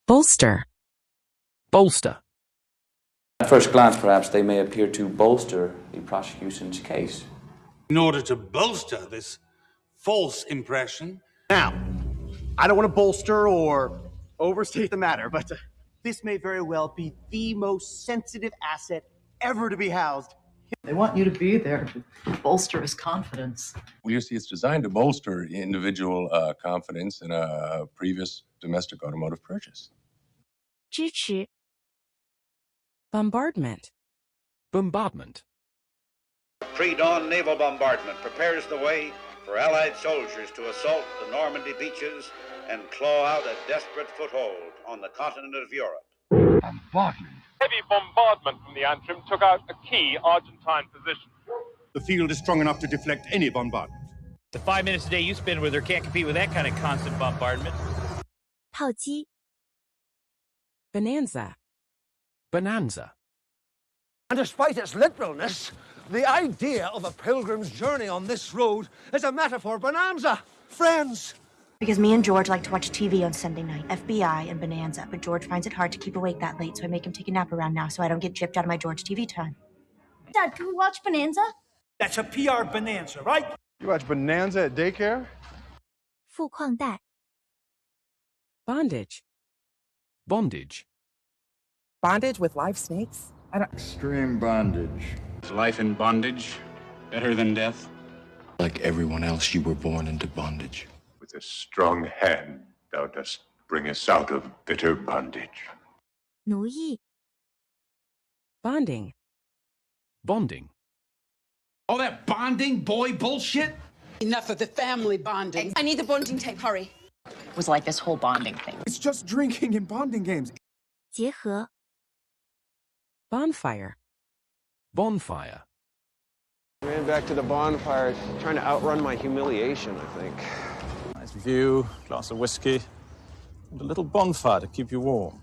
Bolster. Bolster. At first glance, perhaps, they may appear to bolster the prosecution's case. In order to bolster this false impression. Now, I don't want to bolster or overstate the matter, but this may very well be the most sensitive asset ever to be housed. They want you to be there to bolster his confidence. Well, you see, it's designed to bolster individual confidence in a previous domestic automotive purchase. 支持 Bombardment. Bombardment. Pre-dawn naval bombardment prepares the way for Allied soldiers to assault the Normandy beaches and claw out a desperate foothold on the continent of Europe. Bombardment. Heavy bombardment from the Antrim took out a key Argentine position. The field is strong enough to deflect any bombardment. The 5 minutes a day you spend with her can't compete with that kind of constant bombardment. 炮击 Bonanza. Bonanza. And despite its literalness, the idea of a pilgrim's journey on this road is a metaphor bonanza. Friends. Because me and George like to watch TV on Sunday night, FBI and Bonanza, but George finds it hard to keep awake that late, so I make him take a nap around now so I don't get gypped out of my George TV time. Dad, can we watch Bonanza? That's a PR bonanza, right? You watch Bonanza at daycare? 富矿带 Bondage. Bondage. Bondage with live snakes? Extreme bondage. Is life in bondage better than death? Like everyone else, you were born into bondage. With a strong hand, thou dost bring us out of bitter bondage. 奴役 Bonding. Bonding. All that bonding boy bullshit? Enough of the family bonding. I need the bonding tape, hurry. It was like this whole bonding thing. It's just drinking and bonding games. 结合 Bonfire. Bonfire. Ran back to the bonfire, trying to outrun my humiliation, I think. Nice view, glass of whiskey, and a little bonfire to keep you warm.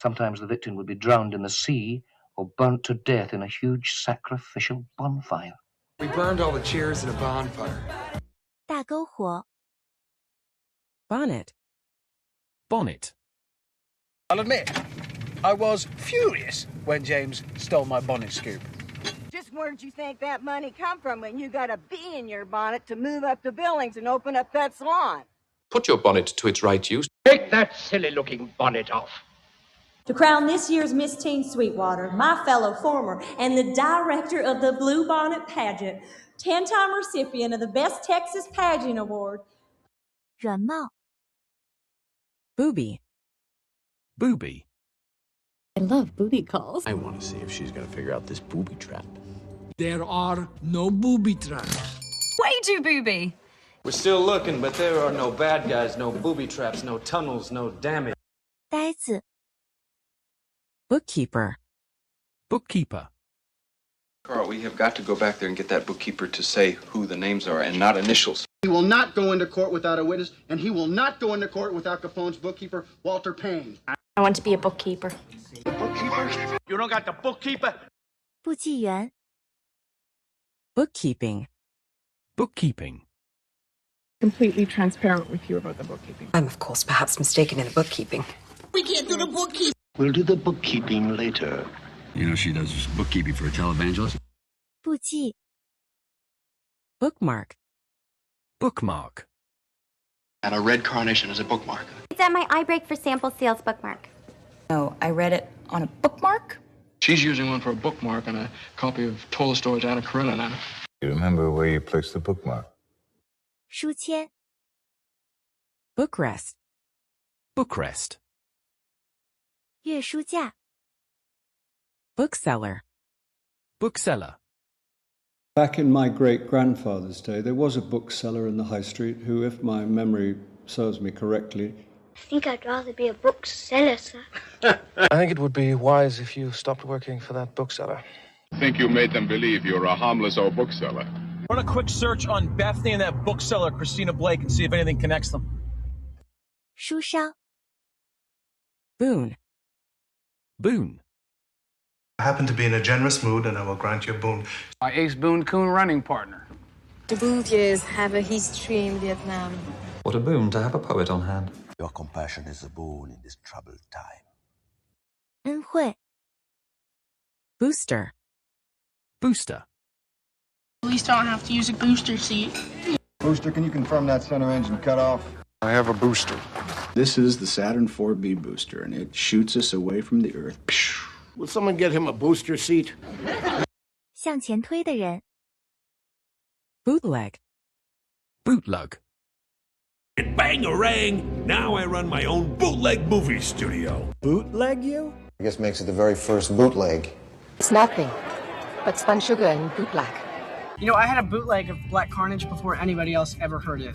Sometimes the victim would be drowned in the sea or burnt to death in a huge sacrificial bonfire. We burned all the chairs in a bonfire. 大篝火 Bonnet. Bonnet. I'll admit, I was furious when James stole my bonnet scoop. Just where'd you think that money come from when you got a bee in your bonnet to move up to Billings and open up that salon? Put your bonnet to its right use. Take that silly-looking bonnet off. To crown this year's Miss Teen Sweetwater, my fellow former and the director of the Blue Bonnet Pageant, 10-time recipient of the Best Texas Pageant Award. 软帽 Booby. Booby. I love booby calls. I want to see if she's going to figure out this booby trap. There are no booby traps. Way too booby. We're still looking, but there are no bad guys, no booby traps, no tunnels, no damage. 呆子 Bookkeeper. Bookkeeper. Carl, we have got to go back there and get that bookkeeper to say who the names are and not initials. He will not go into court without a witness, and he will not go into court without Capone's bookkeeper, Walter Payne. I want to be a bookkeeper. Bookkeeper? You don't got the bookkeeper? 部记员 Bookkeeping. Bookkeeping. Completely transparent with you about the bookkeeping. I'm, of course, perhaps mistaken in the bookkeeping. We can't do the bookkeeping. We'll do the bookkeeping later. You know she does bookkeeping for a televangelist? 部记 Bookmark. Bookmark. And a red carnation is a bookmark. It's at my iBreak for Sample Sales bookmark. No, I read it on a bookmark. She's using one for a bookmark on a copy of Tolstoy's Anna Karenina. You remember where you placed the bookmark? 书签 Bookrest. Bookrest. 阅书架 Bookseller. Bookseller. Back in my great-grandfather's day, there was a bookseller in the high street who, if my memory serves me correctly... I think I'd rather be a bookseller, sir. I think it would be wise if you stopped working for that bookseller. I think you made them believe you're a harmless old bookseller. Run a quick search on Bethany and that bookseller, Christina Blake, and see if anything connects them. 书商 Boon. Boon. I happen to be in a generous mood, and I will grant you a boon. My Ace Boone Coon running partner. The Bouviers have a history in Vietnam. What a boon to have a poet on hand. Your compassion is a boon in this troubled time. 恩惠 Booster. Booster. At least I don't have to use a booster seat. Booster, can you confirm that center engine cut off? I have a booster. This is the Saturn IV-B booster, and it shoots us away from the Earth. Will someone get him a booster seat? 向前推的人 Bootleg. Bootlug. Bang-a-rang! Now I run my own bootleg movie studio. Bootleg you? I guess makes it the very first bootleg. It's nothing but spun sugar and boot black. You know, I had a bootleg of Black Carnage before anybody else ever heard it.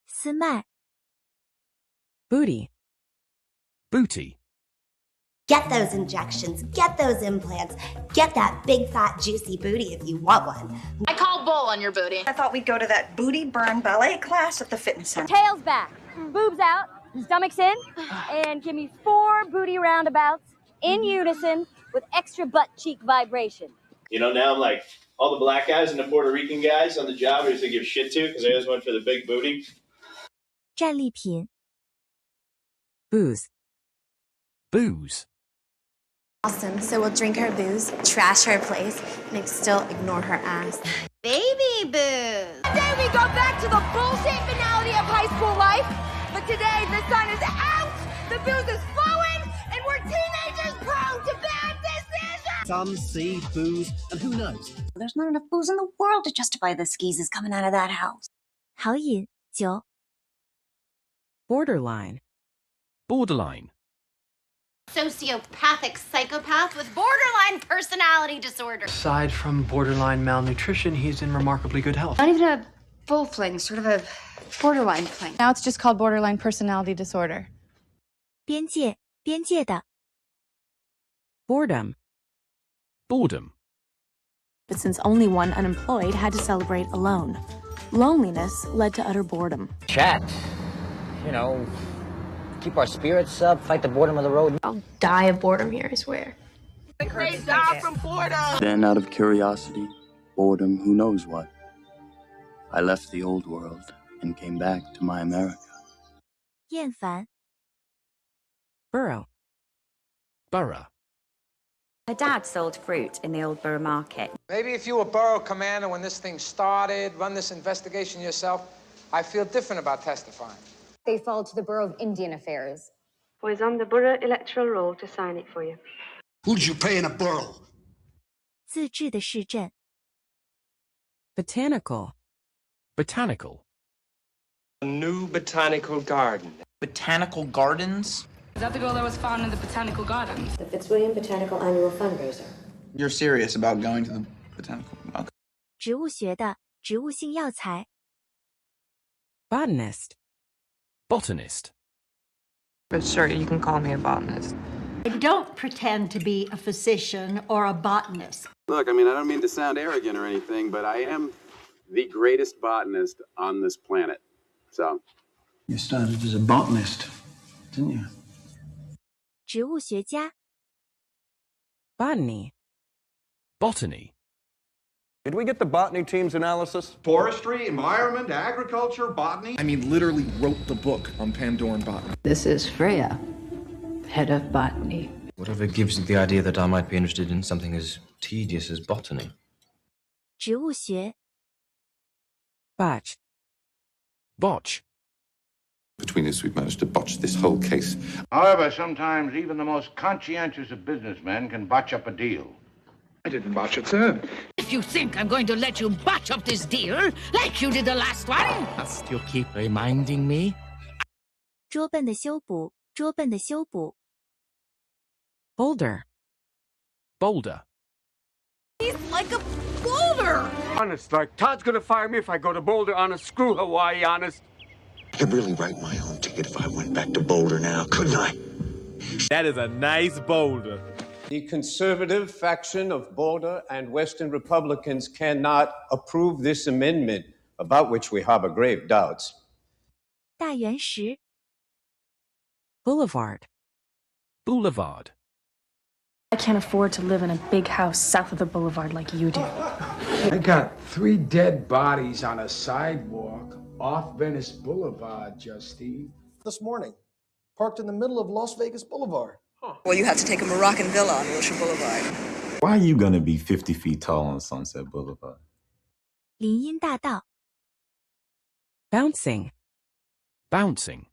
私卖 Booty. Booty. Get those injections, get those implants, get that big fat juicy booty if you want one. I call bull on your booty. I thought we'd go to that booty burn ballet class at the fitness center. Tails back, boobs out, stomachs in, and give me 4 booty roundabouts in unison with extra butt cheek vibration. You know, now I'm like, all the black guys and the Puerto Rican guys on the job I used to give shit to because they always went for the big booty. 战利品 Booze. Booze. Awesome, so we'll drink her booze, trash her place, and still ignore her ass. Baby booze! Today we go back to the bullshit finality of high school life, but today the sun is out, the booze is flowing, and we're teenagers prone to bad decisions! Some see booze, and who knows? There's not enough booze in the world to justify the skeezes coming out of that house. 好饮酒 Borderline. Borderline. Sociopathic psychopath with borderline personality disorder. Aside from borderline malnutrition, he's in remarkably good health. Not even a full fling, sort of a borderline fling. Now it's just called borderline personality disorder. 边界的 Boredom. Boredom. But since only one unemployed had to celebrate alone, loneliness led to utter boredom. Chat. You know, keep our spirits up, fight the boredom of the road. I'll die of boredom here, I swear. They die from boredom! Then, out of curiosity, boredom, who knows what, I left the old world and came back to my America. 厌烦 Burrow. Borough. My dad sold fruit in the old borough market. Maybe if you were borough commander when this thing started, run this investigation yourself, I feel different about testifying. They fall to the Borough of Indian Affairs. Was on the borough electoral roll to sign it for you. Who'd you pay in a borough? 自治的市镇 Botanical. Botanical. A new botanical garden. Botanical gardens? Is that the girl that was found in the botanical gardens? The Fitzwilliam Botanical Annual Fundraiser. You're serious about going to the botanical... Okay. 植物学的植物性药材 Botanist. Botanist. But sure, you can call me a botanist. I don't pretend to be a physician or a botanist. Look, I mean, I don't mean to sound arrogant or anything, but I am the greatest botanist on this planet. So. You started as a botanist, didn't you? 植物学家 Botany. Botany. Did we get the botany team's analysis? Forestry, environment, agriculture, botany. I mean, literally wrote the book on Pandoran botany. This is Freya, head of botany. Whatever gives you the idea that I might be interested in something as tedious as botany. 植物学 Botch. Botch. Between us, we've managed to botch this whole case. However, sometimes even the most conscientious of businessmen can botch up a deal. I didn't botch it, sir. If you think I'm going to let you botch up this deal, like you did the last one... Must you keep reminding me? 捉笨的修补 Boulder. Boulder. He's like a boulder! Honest, like Todd's gonna fire me if I go to Boulder, honest. Screw Hawaii, honest. I could really write my own ticket if I went back to Boulder now, couldn't I? That is a nice boulder. The conservative faction of Boulder and Western Republicans cannot approve this amendment, about which we harbor grave doubts. 大原石 Boulevard. Boulevard. I can't afford to live in a big house south of the boulevard like you do. I got 3 dead bodies on a sidewalk off Venice Boulevard, Justine. This morning, parked in the middle of Las Vegas Boulevard. Well, you have to take a Moroccan villa on Wilshire Boulevard. Why are you gonna be 50 feet tall on Sunset Boulevard? 林荫大道 Bouncing. Bouncing.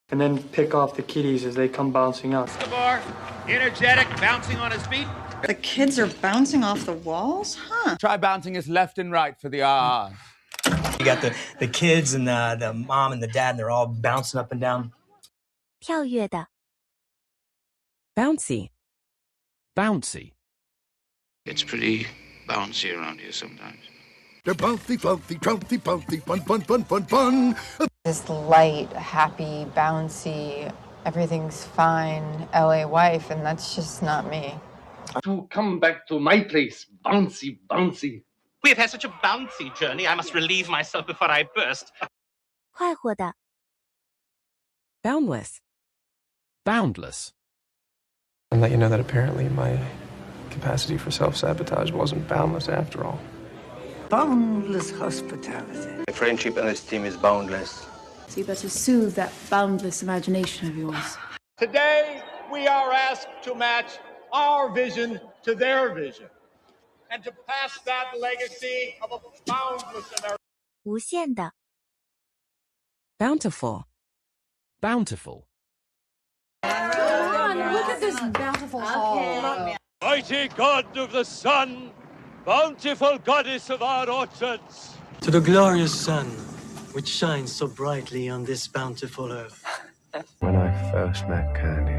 And then pick off the kitties as they come bouncing up. Escobar, energetic, bouncing on his feet. The kids are bouncing off the walls? Huh. Try bouncing us left and right for the ah. You got the kids and the mom and the dad, and they're all bouncing up and down. 跳跃的 Bouncy. Bouncy. It's pretty bouncy around here sometimes. They're bouncy, bouncy, bouncy, bouncy, fun, fun, fun, fun, fun. This light, happy, bouncy, everything's fine LA wife, and that's just not me. To come back to my place, bouncy, bouncy. We have had such a bouncy journey, I must relieve myself before I burst. 快活的 Boundless. Boundless. And let you know that apparently my capacity for self-sabotage wasn't boundless after all. Boundless hospitality. The friendship on this team is boundless. So you better soothe that boundless imagination of yours. Today, we are asked to match our vision to their vision and to pass that legacy of a boundless America. 无限的 Bountiful. Bountiful. Look at this bountiful hall. Mighty God of the sun, bountiful goddess of our orchards. To the glorious sun, which shines so brightly on this bountiful earth. When I first met Candy,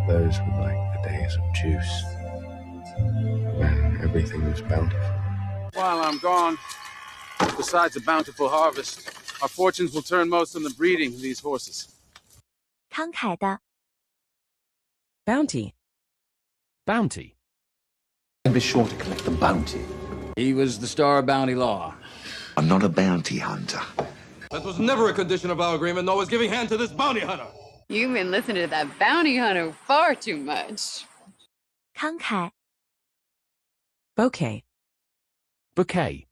those were like the days of juice. When everything was bountiful. While I'm gone, besides a bountiful harvest, our fortunes will turn most on the breeding of these horses. 慷慨的 Bounty. Bounty. And be sure to collect the bounty. He was the star of bounty law. I'm not a bounty hunter. That was never a condition of our agreement, nor was giving hand to this bounty hunter. You've been listening to that bounty hunter far too much. 慷慨 Bouquet. Bouquet.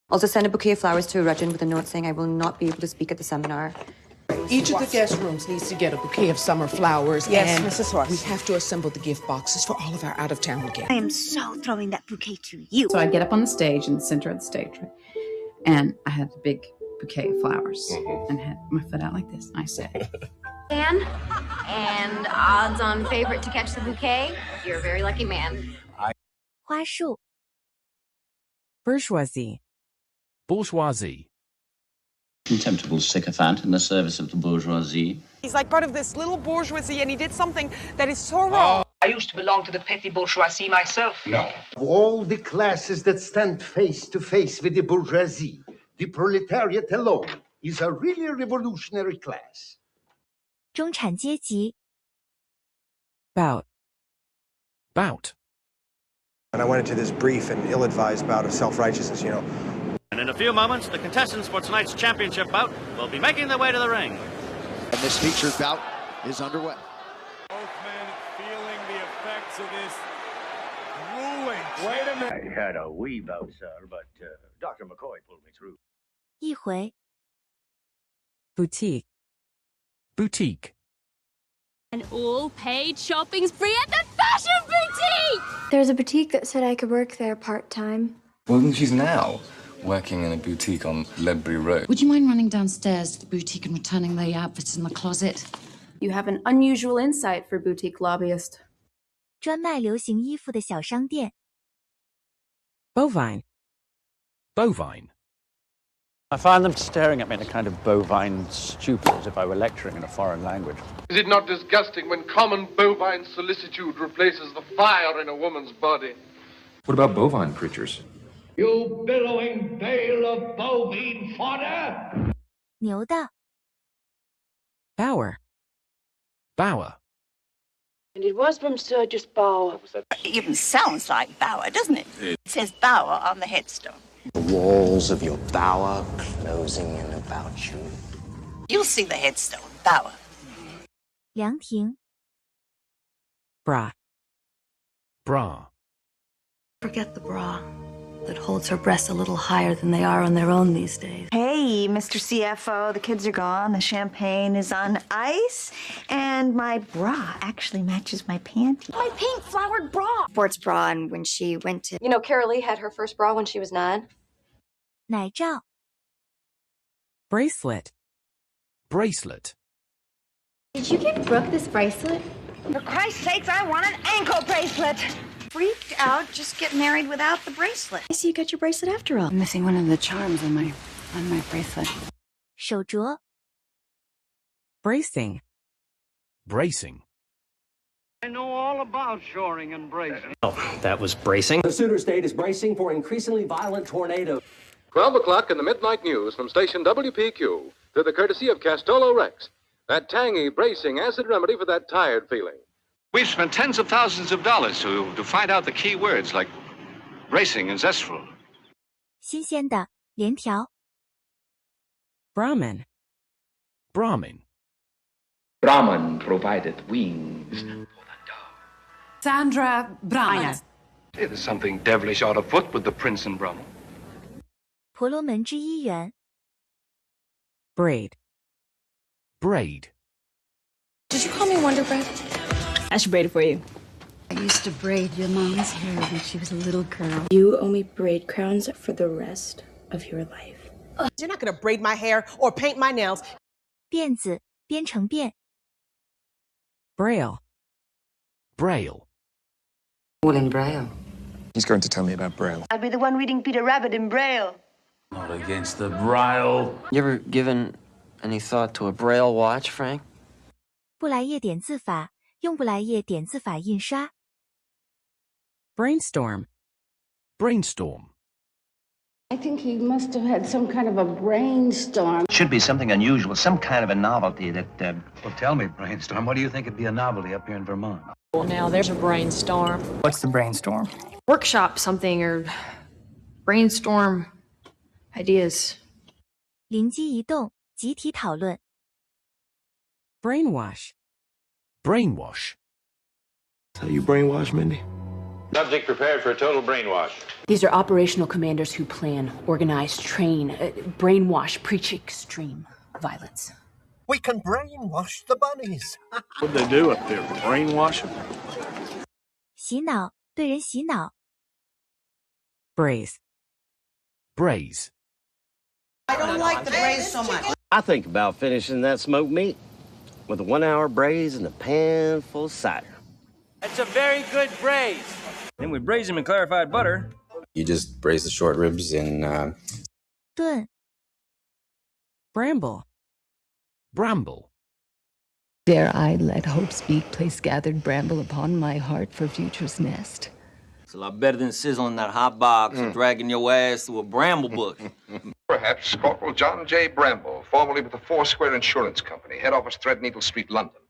Also send a bouquet of flowers to a regent with a note saying I will not be able to speak at the seminar. Each of the guest rooms needs to get a bouquet of summer flowers. Yes, and Mrs. Ross. We have to assemble the gift boxes for all of our out-of-town guests. I am so throwing that bouquet to you. So I get up on the stage in the center of the stage, right? And I had the big bouquet of flowers and had my foot out like this. I said, And odds-on favorite to catch the bouquet, you're a very lucky man. 花束 Bourgeoisie. Bourgeoisie. Contemptible sycophant in the service of the bourgeoisie. He's like part of this little bourgeoisie, and he did something that is so wrong. I used to belong to the petty bourgeoisie myself. No. Of all the classes that stand face to face with the bourgeoisie, the proletariat alone is a really revolutionary class. 中产阶级 Bout. Bout. And I went into this brief and ill-advised bout of self-righteousness, And in a few moments, the contestants for tonight's championship bout will be making their way to the ring. And this featured bout is underway. Both men feeling the effects of this grueling. Wait a minute. I had a wee bout, sir, but Dr. McCoy pulled me through. 一回 Boutique. Boutique. An all-paid shopping spree at the fashion boutique! There's a boutique that said I could work there part-time. Well, she's now working in a boutique on Ledbury Road. would you mind running downstairs to the boutique and returning the outfits in the closet? You have an unusual insight for boutique lobbyist. 专卖流行衣服的小商店 Bovine. Bovine. I find them staring at me in a kind of bovine stupor as if I were lecturing in a foreign language. Is it not disgusting when common bovine solicitude replaces the fire in a woman's body? What about bovine preachers? You billowing bale of bovine fodder! 牛的 Bower. Bower. And it was from Sturgis Bower. It even sounds like Bower, doesn't it? It says Bower on the headstone. The walls of your bower closing in about you. You'll see the headstone, Bower. 凉亭 Bra. Bra. Forget the bra. that holds her breasts a little higher than they are on their own these days. Hey, Mr. CFO, the kids are gone, the champagne is on ice, and my bra actually matches my panties. My pink flowered bra. Sports bra, and when she went to... You know, Carol Lee had her first bra when she was 9. 奶罩 Bracelet. Bracelet. Did you get Brooke this bracelet? For Christ's sakes, I want an ankle bracelet. Freaked out, just get married without the bracelet. I see you got your bracelet after all. I'm missing one of the charms on my bracelet. 手镯 Bracing. Bracing. I know all about shoring and bracing. Oh, that was bracing. The Sooner State is bracing for increasingly violent tornadoes. 12 o'clock in the Midnight News from station WPQ, through the courtesy of Castolo Rex. That tangy, bracing acid remedy for that tired feeling. We've spent tens of thousands of dollars to find out the key words like bracing and zestful. 新鲜的连条 Brahmin. Brahmin. Brahman provided wings. Sandra Brahmin. Hey, there's something devilish out of foot with the prince and Brahman. 婆罗门之医院 Braid. Braid. Did you call me Wonder Bread? I should braid it for you. I used to braid your mom's hair when she was a little girl. You owe me braid crowns for the rest of your life. You're not gonna braid my hair or paint my nails. 辫子编成辫 Braille. Braille. All in Braille. He's going to tell me about Braille. I'll be the one reading Peter Rabbit in Braille. Not against the Braille. You ever given any thought to a Braille watch, Frank? 布莱叶点字法用布莱叶点字法印刷 Brainstorm. Brainstorm. I think he must have had some kind of a brainstorm. Should be something unusual, some kind of a novelty that... Well, tell me, Brainstorm, what do you think would be a novelty up here in Vermont? Well, now there's a brainstorm. What's the brainstorm? Workshop something or brainstorm ideas. 灵机一动集体讨论 Brainwash. Brainwash. How you brainwash, Mindy? Subject prepared for a total brainwash. These are operational commanders who plan, organize, train, brainwash, preach extreme violence. We can brainwash the bunnies. What'd they do up there? Brainwash them? 洗脑对人洗脑 Braise. Braise. I don't like the braise so much. I think about finishing that smoked meat with a 1-hour braise and a pan full of cider. That's a very good braise. Then we braise them in clarified butter. You just braise the short ribs in... 炖 Bramble. Bramble. Dare I let hope's beak place gathered bramble upon my heart for future's nest? It's a lot better than sizzling that hot box or dragging your ass through a bramble bush. Perhaps Corporal John J. Bramble, formerly with the Foursquare Insurance Company, head office Threadneedle Street, London.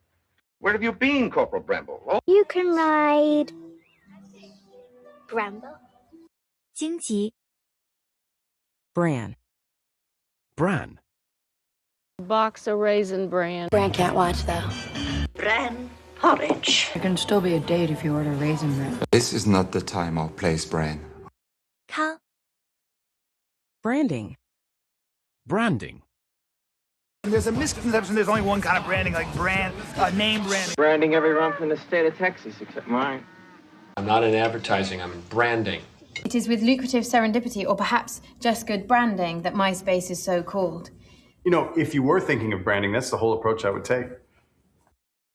Where have you been, Corporal Bramble? Oh. You can ride Bramble. 荆棘 Bran. Bran. Box of Raisin Bran. Bran can't watch, though. Bran porridge. There can still be a date if you order raisin bran. This is not the time or place, Bran. 康 Branding. Branding. There's a misconception there's only one kind of branding, like name branding. Branding every rump in the state of Texas except mine. I'm not in advertising, I'm in branding. It is with lucrative serendipity or perhaps just good branding that MySpace is so called. You know, if you were thinking of branding, that's the whole approach I would take.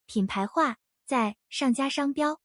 品牌化在上加商标